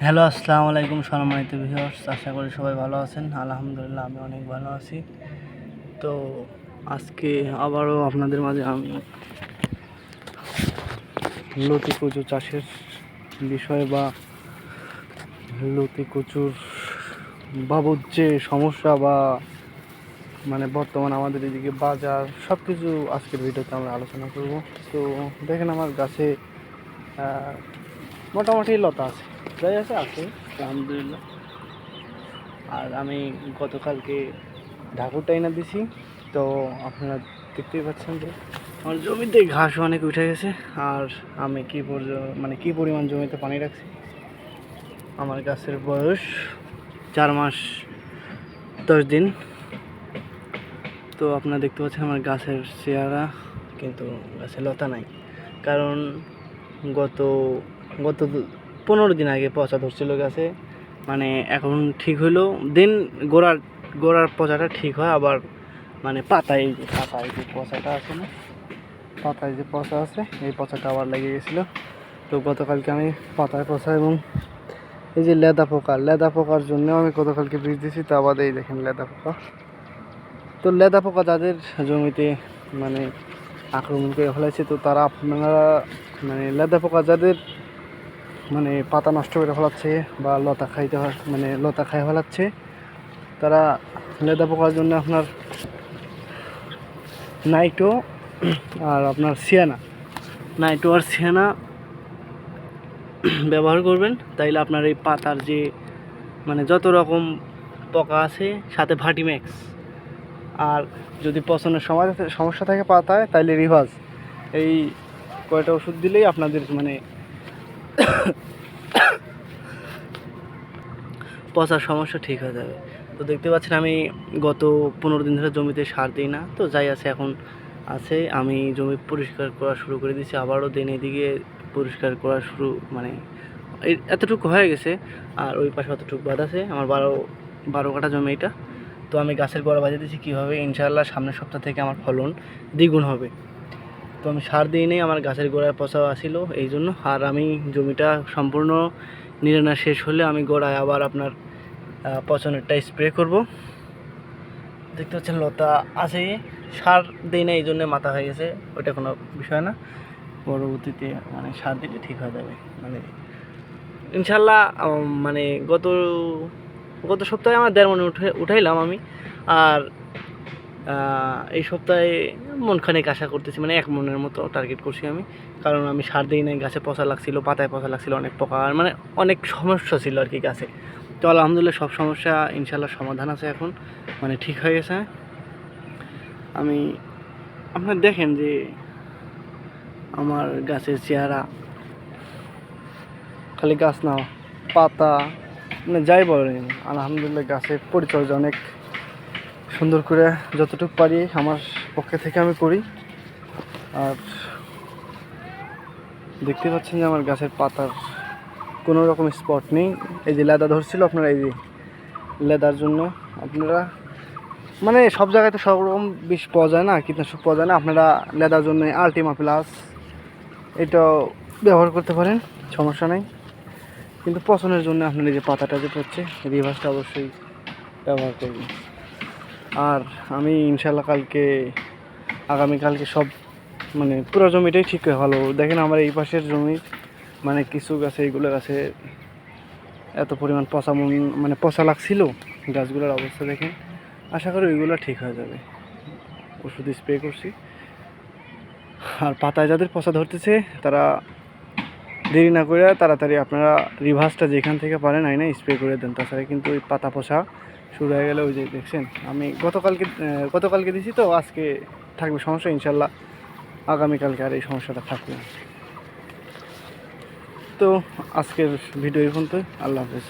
Hello, আসসালামু আলাইকুম সম্মানিত ভিউয়ার্স, আশা করি সবাই ভালো আছেন। আলহামদুলিল্লাহ আমি অনেক ভালো আছি। তো আজকে আবারও আপনাদের মাঝে আমি লতি কচু চাষের বিষয় বা লতি কচুর বাবদ যে সমস্যা বা বর্তমান আমাদের এদিকে বাজার সব কিছু আজকের ভিডিওতে আমরা আলোচনা করব। তো দেখেন আমার গাছে মোটামুটি লতা আছে, যাই আছে আলহামদুলিল্লাহ। আর আমি গতকালকে ঢাকুরটা এনে দিছি। তো আপনারা দেখতেই পাচ্ছেন যে আমার জমিতে ঘাস অনেক উঠে গেছে। আর আমি কি পরিমাণ জমিতে পানি রাখছি। আমার গাছের বয়স 4 মাস 10 দিন। তো আপনারা দেখতে পাচ্ছেন আমার গাছের চেহারা, কিন্তু গাছে লতা নাই। কারণ গত গত 15 দিন আগে পচা ধরছিল গাছে। এখন ঠিক হইলো দিন, গোড়ার পচাটা ঠিক হয়, আবার পাতায় যে পচাটা আছে না, পাতায় যে পচা আছে এই পচাটা আবার লেগে গেছিলো। তো গতকালকে আমি পাতায় পচা এবং এই যে লেদা পোকার জন্য আমি গতকালকে বীজ দিয়েছি। তা বাদে এই দেখেন লেদা পোকা। তো লেদা পোকা যাদের জমিতে আক্রমণ করে ফেলাইছে, তো তারা আপনারা লেদা পোকা যাদের পাতা নষ্ট করে ফেলাচ্ছে বা লতা খাই ফেলাচ্ছে, তারা লেদা পোকার জন্য আপনার নাইটো আর সিয়ানা ব্যবহার করবেন। তাইলে আপনার এই পাতার যে যত রকম পোকা আছে, সাথে ভার্টিম্যাক্স। আর যদি পচনের সমস্যা থাকে পাতায়, তাইলে রিভাজ। এই কয়টা ওষুধ দিলেই আপনাদের পচার সমস্যা ঠিক হয়ে যাবে। তো দেখতে পাচ্ছেন আমি গত 15 দিন ধরে জমিতে সার দিই না। তো যাই আছে এখন আছে, আমি জমি পরিষ্কার করা শুরু করে দিয়েছি। আবারও দিন এদিকে পরিষ্কার করা শুরু এতটুকু হয়ে গেছে। আর ওই পাশে অতটুকু বাদ আছে। আমার 12 কাঠা জমি এটা। তো আমি গাছের গোড়া বাজিয়ে দিয়েছি কীভাবে, ইনশাআল্লাহ সামনের সপ্তাহ থেকে আমার ফলন দ্বিগুণ হবে। তো আমি সার দিই নেই, আমার গাছের গোড়ায় পচা আসিল এই জন্য। আর আমি জমিটা সম্পূর্ণ নিরানা শেষ হলে আমি গোড়ায় আবার আপনার পচনেরটা স্প্রে করব। দেখতে পাচ্ছেন লতা আছে, সার দিই না এই জন্যে মাথা হয়ে গেছে, ওইটা কোনো বিষয় না। পরবর্তীতে সার দিলে ঠিক হয়ে যাবে ইনশাল্লাহ। গত সপ্তাহে আমার 1.5 মণ উঠাইলাম আমি। আর এই সপ্তাহে মনখানেক আশা করতেছি, 1 মণের মতো টার্গেট করছি আমি। কারণ আমি সার দিই নাই, গাছে পচা লাগছিল, পাতায় পচা লাগছিল, অনেক পোকা, আর অনেক সমস্যা ছিল আর কি গাছে। তো আলহামদুলিল্লাহ সব সমস্যা ইনশাল্লাহ সমাধান আছে এখন, ঠিক হয়ে গেছে। আমি আপনার দেখেন যে আমার গাছের চেহারা, খালি গাছ না, পাতা যাই বলেন, আলহামদুলিল্লাহ গাছের পরিচর্যা অনেক সুন্দর করে যতটুকু পারি আমার পক্ষে থেকে আমি করি। আর দেখতে পাচ্ছেন যে আমার গাছের পাতার কোনো রকম স্পট নেই। এই যে লেদা ধরছিল, আপনারা এই যে লেদার জন্য আপনারা সব জায়গায় তো সব রকম বিষ পাওয়া যায় না, কীটনাশক পাওয়া যায় না। আপনারা লেদার জন্য আল্টিমা প্লাস এটাও ব্যবহার করতে পারেন, সমস্যা নেই। কিন্তু পচনের জন্য আপনার এই যে পাতাটা যে পড়ছে, রিভার্সটা অবশ্যই ব্যবহার করবেন। আর আমি ইনশাল্লাহ আগামীকালকে সব পুরো জমিটাই ঠিক হয়ে ভালো। দেখেন আমার এই পাশের জমির কিছু গাছে, এইগুলো গাছে এত পরিমাণ পচা লাগছিল, গাছগুলোর অবস্থা দেখেন। আশা করি ওইগুলো ঠিক হয়ে যাবে, ওষুধ স্প্রে করছি। আর পাতায় যাদের পচা ধরতেছে, তারা দেরি না করে তাড়াতাড়ি আপনারা রিভার্সটা যেখান থেকে পারেন আইনা স্প্রে করে দেন। তাছাড়া কিন্তু ওই পাতা পচা শুরু হয়ে গেলে, ওই যে দেখছেন আমি গতকালকে দিছি, তো আজকে থাকবে সমস্যা, ইনশাল্লাহ আগামীকালকে আর এই সমস্যাটা থাকবে না। তো আজকের ভিডিও এই পর্যন্তই। আল্লাহ হাফেজ।